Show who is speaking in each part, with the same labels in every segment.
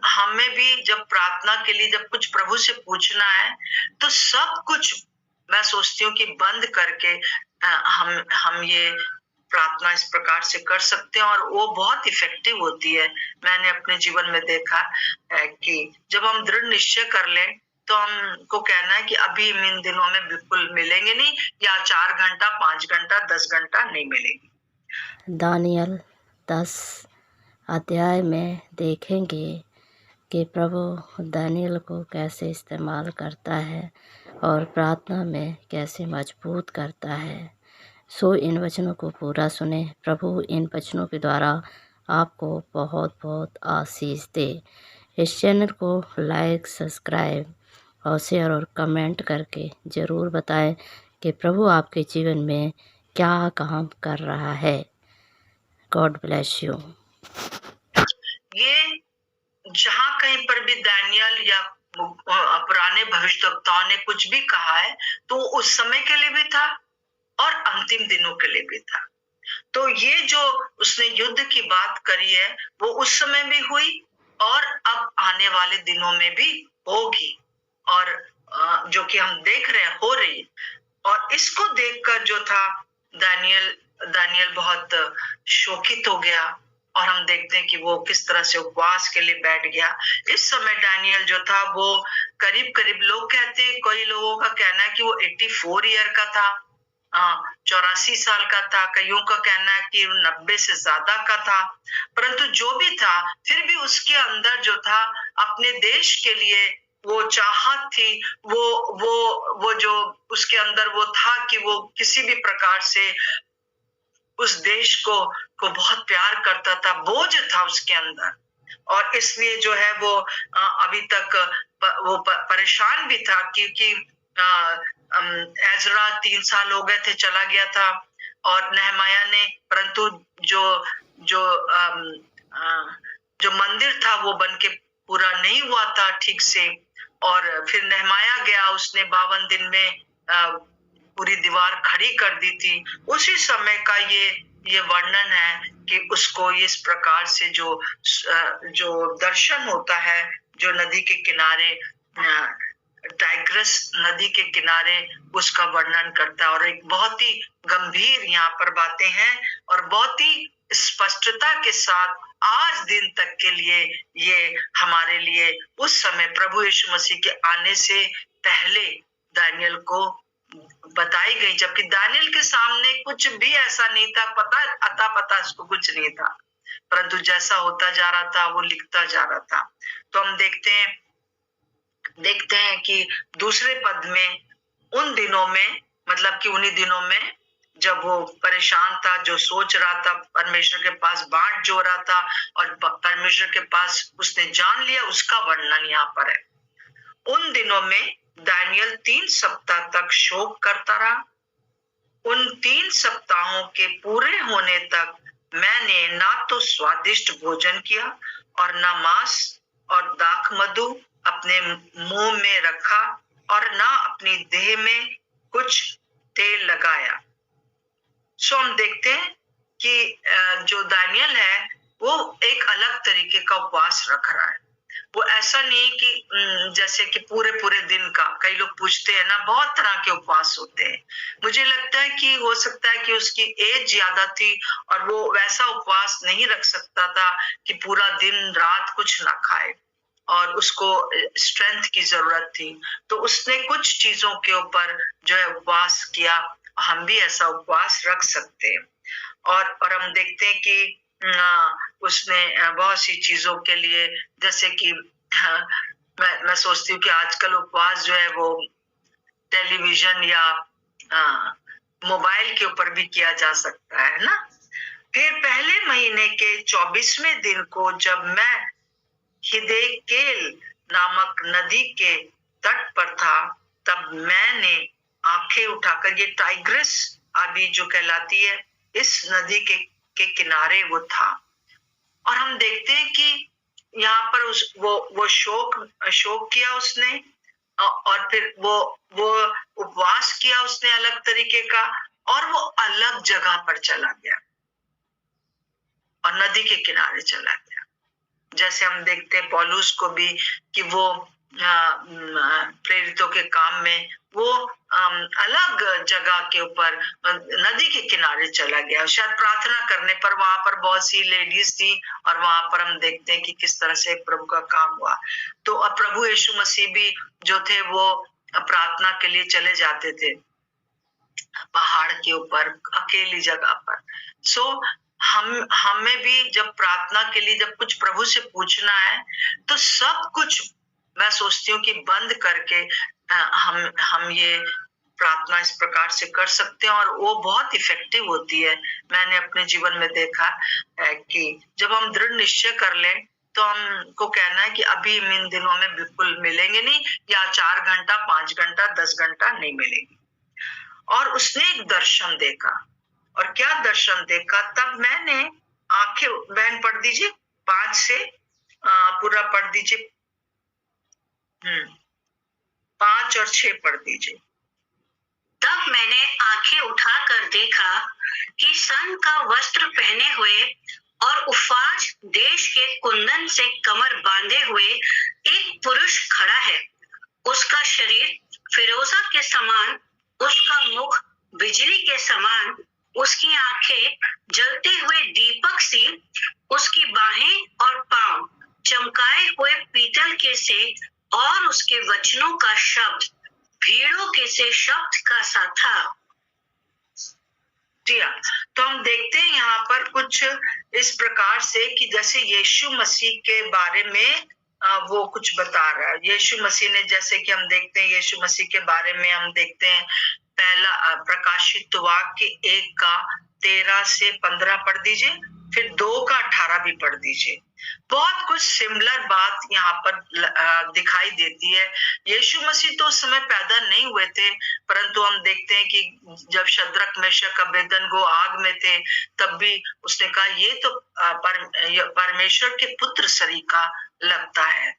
Speaker 1: हमें भी जब प्रार्थना के लिए जब कुछ प्रभु से पूछना है तो सब कुछ मैं सोचती हूँ कि बंद करके हम ये प्रार्थना इस प्रकार से कर सकते हैं और वो बहुत इफेक्टिव होती है। मैंने अपने जीवन में देखा है कि जब हम दृढ़ निश्चय कर लें तो हमको कहना है कि अभी इन दिनों में बिल्कुल मिलेंगे नहीं, या 4 घंटा 5 घंटा 10 घंटा नहीं मिलेगी।
Speaker 2: दानियल 10 अध्याय में देखेंगे कि प्रभु दानियल को कैसे इस्तेमाल करता है और प्रार्थना में कैसे मजबूत करता है। सो इन वचनों को पूरा सुने। प्रभु इन वचनों के द्वारा आपको बहुत बहुत आशीष दे। इस चैनल को लाइक, सब्सक्राइब और शेयर और कमेंट करके ज़रूर बताएं कि प्रभु आपके जीवन में क्या काम कर रहा है। God bless you.
Speaker 1: ये जहां कहीं पर भी दानियल या पुराने भविष्यवक्ताओं ने कुछ भी कहा है तो उस समय के लिए भी था और अंतिम दिनों के लिए भी था। तो ये जो उसने युद्ध की बात करी है वो उस समय भी हुई और अब आने वाले दिनों में भी होगी, और जो कि हम देख रहे हैं हो रही। और इसको देखकर जो था दानियल बहुत शोकित हो गया, और हम देखते हैं कि वो किस तरह से उपवास के लिए बैठ गया। इस समय दानियल जो था वो करीब करीब, लोग कहते हैं, कई लोगों का कहना है कि वो 84 ईयर का था, 84 साल का था, कईयों का कहना है कि 90 से ज्यादा का था। परंतु जो भी था फिर भी उसके अंदर जो था अपने देश के लिए वो चाहत थी, वो जो उसके अंदर वो था कि वो किसी भी प्रकार से उस देश को बहुत प्यार करता था, बोझ था उसके अंदर, और इसलिए जो है वो अभी तक वो परेशान भी था, क्योंकि एजरा 3 साल हो गए थे चला गया था, और नेहमाया ने, परंतु जो जो जो मंदिर था वो बन के पूरा नहीं हुआ था ठीक से। और फिर नेहमाया गया, उसने 52 दिन में पूरी दीवार खड़ी कर दी थी। उसी समय का ये वर्णन है कि उसको इस प्रकार से जो दर्शन होता है, जो नदी के किनारे, टाइग्रस नदी के किनारे उसका वर्णन करता है, और एक बहुत ही गंभीर यहाँ पर बातें हैं और बहुत ही स्पष्टता के साथ आज दिन तक के लिए ये हमारे लिए उस समय प्रभु यीशु मसीह के आने से पहले दानियल को बताई गई, जबकि दानियल के सामने कुछ भी ऐसा नहीं था, पता इसको कुछ नहीं था, परंतु जैसा होता जा रहा था वो लिखता जा रहा था। तो हम देखते हैं कि दूसरे पद में, उन दिनों में, मतलब कि उन्हीं दिनों में जब वो परेशान था, जो सोच रहा था, परमेश्वर के पास बाट जो रहा था और परमेश्वर के पास उसने जान लिया, उसका वर्णन यहाँ पर है। उन दिनों में दानियल 3 सप्ताह तक शोक करता रहा। उन 3 सप्ताहों के पूरे होने तक मैंने ना तो स्वादिष्ट भोजन किया और ना मांस और दाख मधु अपने मुंह में रखा और ना अपनी देह में कुछ तेल लगाया। सो हम देखते हैं कि जो दानियल है वो एक अलग तरीके का उपवास रख रहा है। वो ऐसा नहीं कि जैसे कि पूरे दिन का, कई लोग पूछते हैं ना, बहुत तरह के उपवास होते हैं। मुझे लगता है कि हो सकता है कि उसकी एज ज्यादा थी और वो वैसा उपवास नहीं रख सकता था कि पूरा दिन रात कुछ ना खाए, और उसको स्ट्रेंथ की जरूरत थी, तो उसने कुछ चीजों के ऊपर जो है उपवास किया। हम भी ऐसा उपवास रख सकते हैं, और हम देखते हैं कि उसने बहुत सी चीजों के लिए, जैसे कि मैं सोचती हूँ कि आजकल उपवास जो है वो टेलीविजन या मोबाइल के ऊपर भी किया जा सकता है ना। फिर पहले महीने के 24वें दिन को जब मैं हिदेकेल नामक नदी के तट पर था, तब मैंने आंखें उठाकर, ये टाइग्रस आदि जो कहलाती है, इस नदी के किनारे वो था, और हम देखते हैं कि यहाँ पर वो शोक किया उसने, और फिर वो उपवास किया उसने अलग तरीके का, और वो अलग जगह पर चला गया और नदी के किनारे चला गया। जैसे हम देखते हैं पौलुस को भी कि वो प्रेरितों के काम में वो अलग जगह के ऊपर नदी के किनारे चला गया, शायद प्रार्थना करने पर। वहां पर बहुत सी लेडीज थी और वहां पर हम देखते हैं कि किस तरह से प्रभु का काम हुआ। तो अब प्रभु यीशु मसीह भी जो थे वो प्रार्थना के लिए चले जाते थे पहाड़ के ऊपर, अकेली जगह पर। सो हमें भी जब प्रार्थना के लिए जब कुछ प्रभु से पूछना है तो सब कुछ मैं सोचती हूँ कि बंद करके हम ये प्रार्थना इस प्रकार से कर सकते हैं और वो बहुत इफेक्टिव होती है। मैंने अपने जीवन में देखा है कि जब हम दृढ़ निश्चय कर लें तो हमको कहना है कि अभी इन दिनों में बिल्कुल मिलेंगे नहीं, या 4 घंटा 5 घंटा 10 घंटा नहीं मिलेंगे। और उसने एक दर्शन देखा, और क्या दर्शन देखा, तब मैंने आंखें, बहन पढ़ दीजिए 5 से पूरा पढ़ दीजिए, 5 और 6 पढ़ दीजिए।
Speaker 3: तब मैंने आंखें उठाकर देखा कि सन का वस्त्र पहने हुए और उफाज देश के कुंदन से कमर बांधे हुए एक पुरुष खड़ा है। उसका शरीर फिरोजा के समान, उसका मुख बिजली के समान, उसकी आंखें जलते हुए दीपक सी, उसकी बाहें और पांव चमकाए हुए पीतल के से, और उसके वचनों का शब्द भीड़ों के से शब्द का सा था।
Speaker 1: जी हाँ, तो हम देखते हैं यहाँ पर कुछ इस प्रकार से कि जैसे यीशु मसीह के बारे में वो कुछ बता रहा है। यीशु मसीह ने, जैसे कि हम देखते हैं यीशु मसीह के बारे में हम देखते हैं पहला प्रकाशित वाक्य 1 का 13 से 15 पढ़ दीजिए, फिर 2 का 18 भी पढ़ दीजिए। बहुत कुछ सिमिलर बात यहाँ पर दिखाई देती है। यीशु मसीह तो उस समय पैदा नहीं हुए थे, परंतु हम देखते हैं कि जब शद्रक मेशक अबेदनगो आग में थे, तब भी उसने कहा ये तो परमेश्वर के पुत्र सरीका लगता है।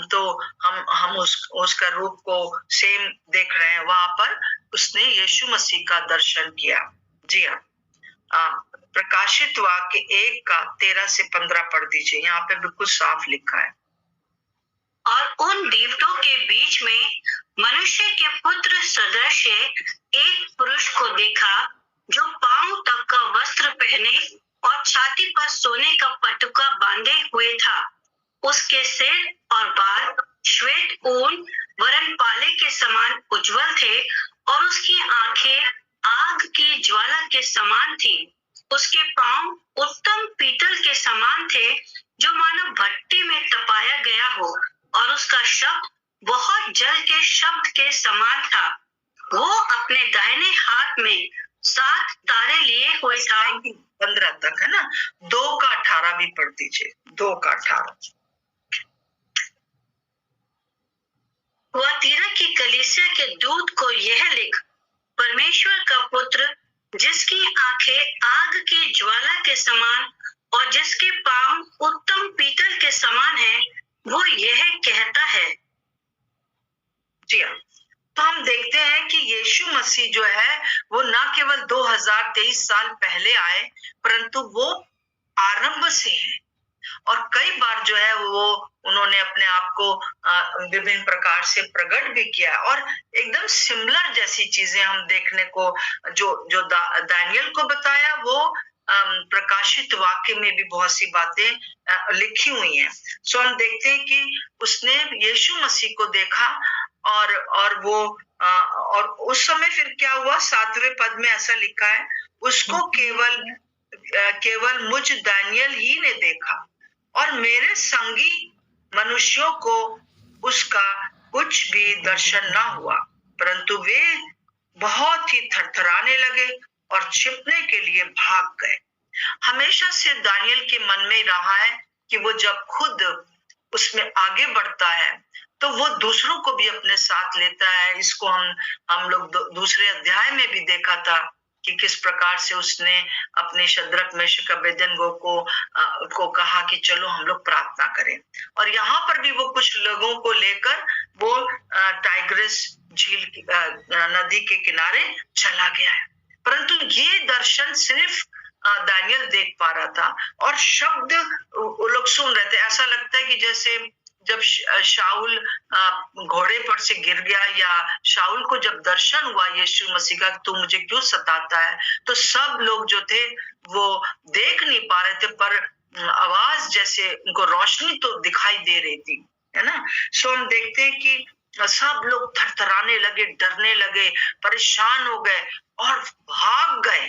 Speaker 1: तो हम उसका रूप को सेम देख रहे हैं। वहां पर उसने यीशु मसीह का दर्शन किया। जी हाँ, प्रकाशित वाक्य 1 का 13 से 15 पढ़ दीजिए, यहाँ पे बिल्कुल साफ लिखा है।
Speaker 3: और उन दीवटों के बीच में मनुष्य के पुत्र सदृश एक पुरुष को देखा, जो पांव तक का वस्त्र पहने और छाती पर सोने का पटुका बांधे हुए था। उसके सिर और बाल श्वेत ऊन वरन पाले के समान उज्जवल थे, और उसकी आंखें आग की ज्वाला के समान थी। उसके पांव उत्तम पीतल के समान थे, जो मानो भट्टी में तपाया गया हो, और उसका शब्द बहुत जल के शब्द के समान था। वो अपने दाहिने हाथ में 7 तारे लिए हुए था।
Speaker 1: 15 तक है ना। 2 का 18 भी पढ़ दीजिए, 2 का 18।
Speaker 3: वह तीरा की कलीसिया के दूत को यह लिख, परमेश्वर का पुत्र, जिसकी आंखें आग की ज्वाला के समान और जिसके पांव उत्तम पीतल के समान है, वो यह कहता है।
Speaker 1: जी हाँ, तो हम देखते हैं कि यीशु मसीह जो है वो न केवल 2023 साल पहले आए, परंतु वो आरंभ से है। और कई बार जो है वो उन्होंने अपने आप को विभिन्न प्रकार से प्रकट भी किया, और एकदम सिमिलर जैसी चीजें हम देखने को जो दानियल को बताया, वो प्रकाशित वाक्य में भी बहुत सी बातें लिखी हुई हैं। सो हम देखते हैं कि उसने यीशु मसीह को देखा, और वो और उस समय फिर क्या हुआ, 7वें पद में ऐसा लिखा है, उसको केवल मुझ दानियल ही ने देखा, और मेरे संगी मनुष्यों को उसका कुछ भी दर्शन ना हुआ, परंतु वे बहुत ही थरथराने लगे और छिपने के लिए भाग गए। हमेशा से दानियल के मन में रहा है कि वो जब खुद उसमें आगे बढ़ता है तो वो दूसरों को भी अपने साथ लेता है। इसको हम लोग दूसरे अध्याय में भी देखा था कि किस प्रकार से उसने अपने शद्रक मेशक अबेदनगो को कहा कि चलो हम लोग प्रार्थना करें, और यहाँ पर भी वो कुछ लोगों को लेकर वो टाइग्रिस झील नदी के किनारे चला गया है। परंतु ये दर्शन सिर्फ दानियल देख पा रहा था और शब्द वो लोग सुन रहे थे। ऐसा लगता है कि जैसे जब शाऊल घोड़े पर से गिर गया या शाऊल को जब दर्शन हुआ यीशु मसीह का, तू मुझे क्यों सताता है, तो सब लोग जो थे वो देख नहीं पा रहे थे, पर आवाज जैसे उनको रोशनी तो दिखाई दे रही थी, है ना। सो हम देखते हैं कि सब लोग थरथराने लगे, डरने लगे, परेशान हो गए और भाग गए,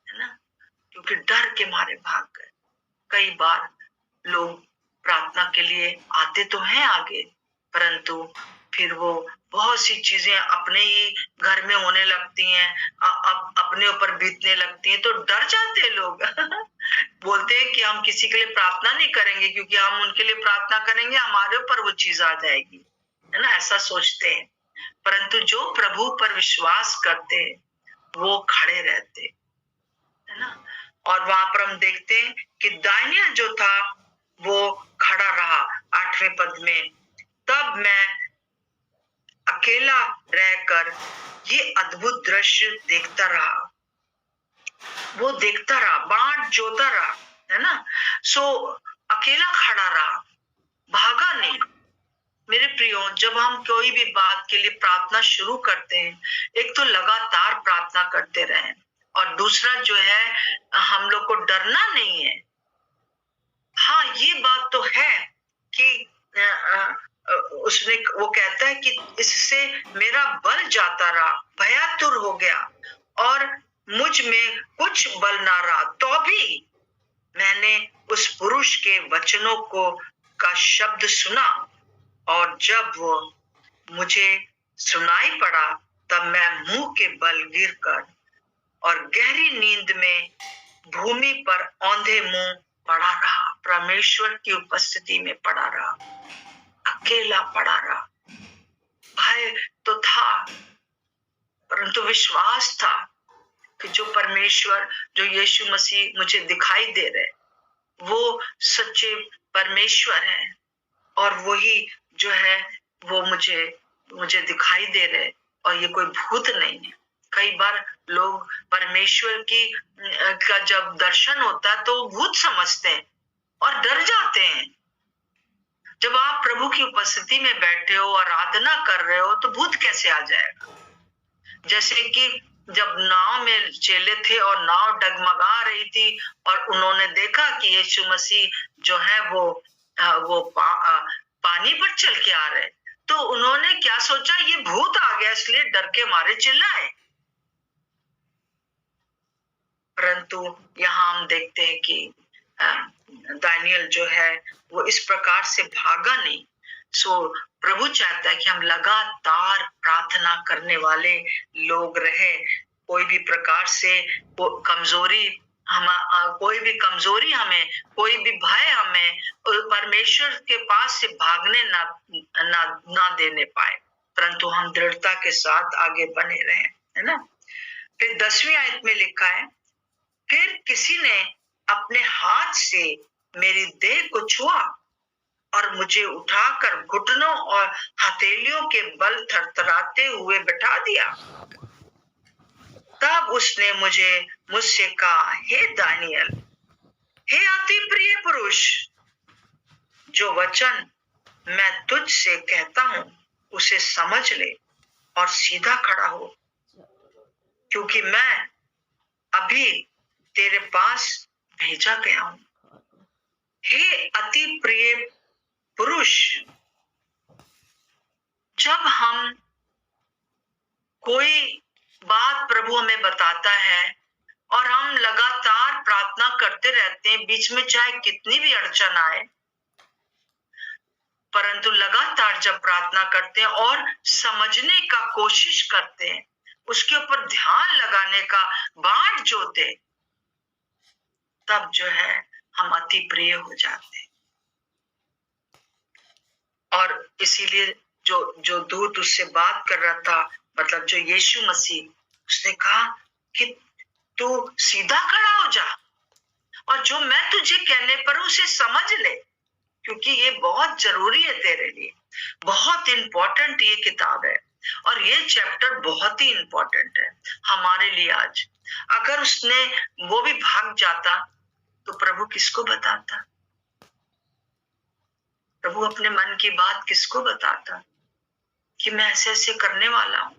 Speaker 1: है ना, क्योंकि डर के मारे भाग गए। कई बार लोग प्रार्थना के लिए आते तो हैं आगे, परंतु फिर वो बहुत सी चीजें अपने ही घर में होने लगती हैं, अपने ऊपर बीतने लगती हैं, तो डर जाते हैं लोग बोलते हैं कि हम किसी के लिए प्रार्थना नहीं करेंगे, क्योंकि हम उनके लिए प्रार्थना करेंगे हमारे ऊपर वो चीज आ जाएगी, है ना, ऐसा सोचते हैं। परंतु जो प्रभु पर विश्वास करते हैं वो खड़े रहते, है ना। और वहां पर हम देखते हैं कि दानियल जो था वो खड़ा रहा 8वें पद में। तब मैं अकेला रहकर ये अद्भुत दृश्य देखता रहा। वो देखता रहा, बाण जोता रहा, है ना। सो अकेला खड़ा रहा, भागा नहीं। मेरे प्रियो, जब हम कोई भी बात के लिए प्रार्थना शुरू करते हैं, एक तो लगातार प्रार्थना करते रहें, और दूसरा जो है हम लोग को डरना नहीं है। हाँ, ये बात तो है कि उसने वो कहता है कि इससे मेरा बल जाता रहा, भयातुर हो गया और मुझ में कुछ बल ना रहा, तो भी मैंने उस पुरुष के वचनों को का शब्द सुना, और जब वो मुझे सुनाई पड़ा तब मैं मुंह के बल गिरकर और गहरी नींद में भूमि पर औंधे मुंह पड़ा रहा, परमेश्वर की उपस्थिति में पड़ा रहा, अकेला पड़ा रहा। भय तो था, परंतु विश्वास था कि जो परमेश्वर, जो यीशु मसीह मुझे दिखाई दे रहे, वो सच्चे परमेश्वर है, और वही जो है वो मुझे दिखाई दे रहे, और ये कोई भूत नहीं है। कई बार लोग परमेश्वर की का जब दर्शन होता है तो भूत समझते हैं और डर जाते हैं। जब आप प्रभु की उपस्थिति में बैठे हो, आराधना कर रहे हो, तो भूत कैसे आ जाएगा। जैसे कि जब नाव में चेले थे और नाव डगमगा रही थी और उन्होंने देखा कि यीशु मसीह जो है वो पानी पर चल के आ रहे, तो उन्होंने क्या सोचा, ये भूत आ गया, इसलिए डर के मारे चिल्लाए। परंतु यहाँ हम देखते हैं कि दानियल जो है वो इस प्रकार से भागा नहीं। सो प्रभु चाहता है कि हम लगातार प्रार्थना करने वाले लोग रहे। कोई भी प्रकार से कमजोरी कोई भी कमजोरी हमें, कोई भी भय हमें परमेश्वर के पास से भागने ना देने पाए, परंतु हम दृढ़ता के साथ आगे बने रहें, है ना। फिर 10वीं आयत में लिखा है, फिर किसी ने अपने हाथ से मेरी देह को छुआ और मुझे उठाकर घुटनों और हथेलियों के बल थरथराते हुए बैठा दिया। तब उसने मुझसे कहा, हे दानियल, हे अति प्रिय पुरुष, जो वचन मैं तुझसे कहता हूं उसे समझ ले और सीधा खड़ा हो, क्योंकि मैं अभी तेरे पास भेजा गया हूं। हे अति प्रिय पुरुष, जब हम कोई बात प्रभु हमें बताता है और हम लगातार प्रार्थना करते रहते हैं, बीच में चाहे कितनी भी अड़चन आए, परंतु लगातार जब प्रार्थना करते हैं और समझने का कोशिश करते हैं, उसके ऊपर ध्यान लगाने का बाट जोते, तब जो है हम अति प्रिय हो जाते हैं। और इसीलिए जो दूत उससे बात कर रहा था, मतलब जो यीशु मसीह, उसने कहा कि तू सीधा खड़ा हो जा और जो मैं तुझे कहने पर उसे समझ ले, क्योंकि ये बहुत जरूरी है तेरे लिए, बहुत इंपॉर्टेंट ये किताब है। और ये चैप्टर बहुत ही इंपॉर्टेंट है हमारे लिए आज। अगर उसने वो भी भाग जाता तो प्रभु किसको बताता? प्रभु अपने मन की बात किसको बताता कि मैं ऐसे ऐसे करने वाला हूं?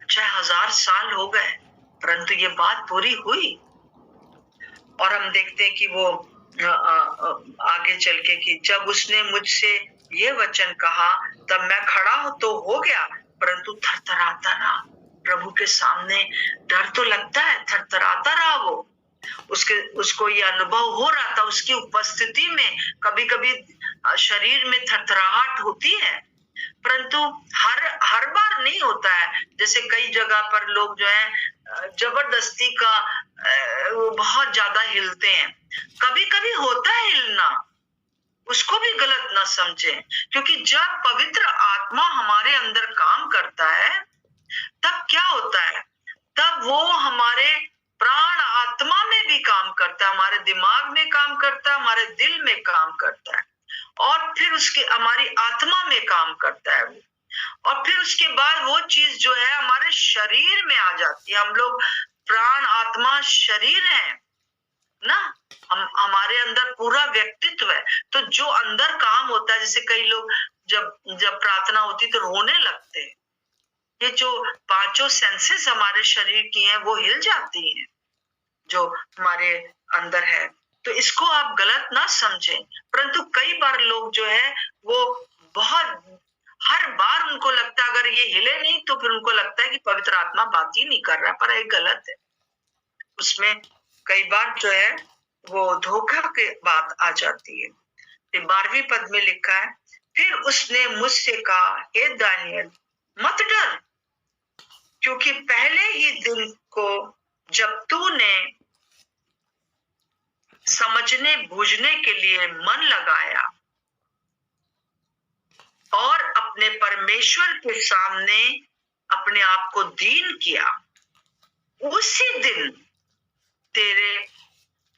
Speaker 1: चाहे 1000 साल हो गए परंतु ये बात पूरी हुई। और हम देखते हैं कि वो आगे चल के कि जब उसने मुझसे ये वचन कहा तब मैं खड़ा हूं तो हो गया, परंतु थरथराता रहा। प्रभु के सामने डर तो लगता है, थरथराता रहा वो। उसको ये अनुभव हो रहा था, उसकी उपस्थिति में कभी कभी शरीर में थरथराहट होती है, परंतु हर बार नहीं होता है। जैसे कई जगह पर लोग जो है जबरदस्ती का वो बहुत ज्यादा हिलते हैं। कभी कभी होता है हिलना, उसको भी गलत ना समझें, क्योंकि जब पवित्र आत्मा हमारे अंदर काम करता है तब क्या होता है, तब वो हमारे प्राण आत्मा में भी काम करता है, हमारे दिमाग में काम करता है, हमारे दिल में काम करता है, और फिर उसके हमारी आत्मा में काम करता है वो। और फिर उसके बाद वो चीज जो है हमारे शरीर में आ जाती है। हम लोग प्राण आत्मा शरीर है ना, हमारे अंदर पूरा व्यक्तित्व है। तो जो अंदर काम होता है, जैसे कई लोग जब प्रार्थना होती तो रोने लगते हैं, ये जो 5 सेंसेस हमारे शरीर की हैं वो हिल जाती हैं जो हमारे अंदर है। तो इसको आप गलत ना समझें, परंतु कई बार लोग जो है वो बहुत हर बार उनको लगता है अगर ये हिले नहीं तो फिर उनको लगता है कि पवित्र आत्मा बात ही नहीं कर रहा, पर ये गलत है। उसमें कई बार जो है वो धोखा की बात आ जाती है। 12वें पद में लिखा है, फिर उसने मुझसे कहा, हे दानियल मत डर, क्योंकि पहले ही दिन को जब तूने समझने बूझने के लिए मन लगाया और अपने परमेश्वर के सामने अपने आप को दीन किया, उसी दिन तेरे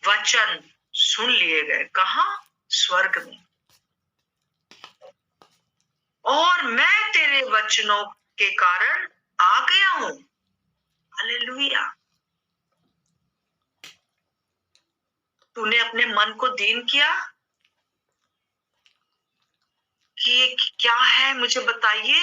Speaker 1: वचन सुन लिए गए। कहां? स्वर्ग में। और मैं तेरे वचनों के कारण आ गया हूं। हालेलुया। तूने अपने मन को दीन किया कि ये क्या है, मुझे बताइए,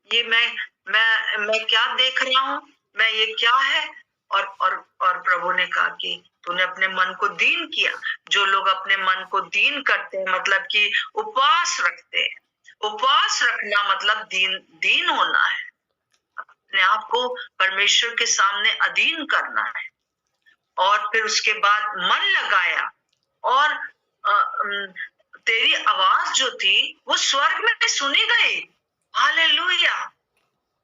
Speaker 1: ये मैं क्या देख रहा हूं, मैं ये क्या है? और प्रभु ने कहा कि तूने अपने मन को दीन किया। जो लोग अपने मन को दीन करते हैं मतलब कि उपवास रखते हैं। उपवास रखना मतलब दीन होना है, अपने आप को परमेश्वर के सामने अधीन करना है। और फिर उसके बाद मन लगाया और तेरी आवाज जो थी वो स्वर्ग में सुनी गई। हालेलुया।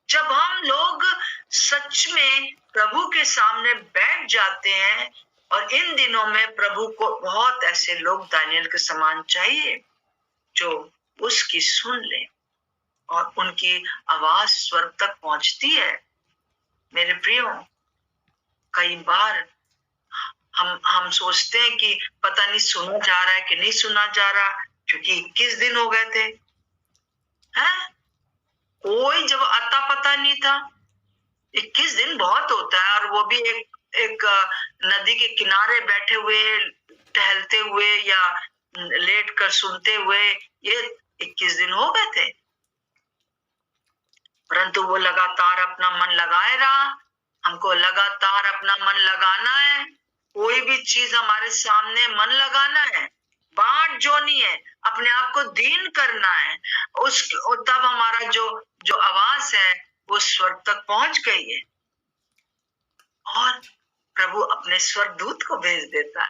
Speaker 1: जब हम लोग सच में प्रभु के सामने बैठ जाते हैं, और इन दिनों में प्रभु को बहुत ऐसे लोग दानियल के समान चाहिए जो उसकी सुन ले और उनकी आवाज स्वर्ग तक पहुंचती है। मेरे प्रियो, कई बार हम सोचते हैं कि पता नहीं सुना जा रहा है कि नहीं सुना जा रहा, क्योंकि 21 दिन हो गए थे, हैं? कोई जब अता पता नहीं था। 21 दिन बहुत होता है, और वो भी एक नदी के किनारे बैठे हुए, टहलते हुए या लेट कर सुनते हुए, ये 21 दिन हो गए थे। परंतु वो लगातार अपना मन लगाए रहा। हमको लगातार अपना मन लगाना है। कोई भी चीज हमारे सामने मन लगाना है, बांट जो नहीं है, अपने आप को दीन करना है। तब हमारा जो आवाज है वो स्वर्ग तक पहुंच गई है, और प्रभु अपने स्वर्गदूत को भेज देता है।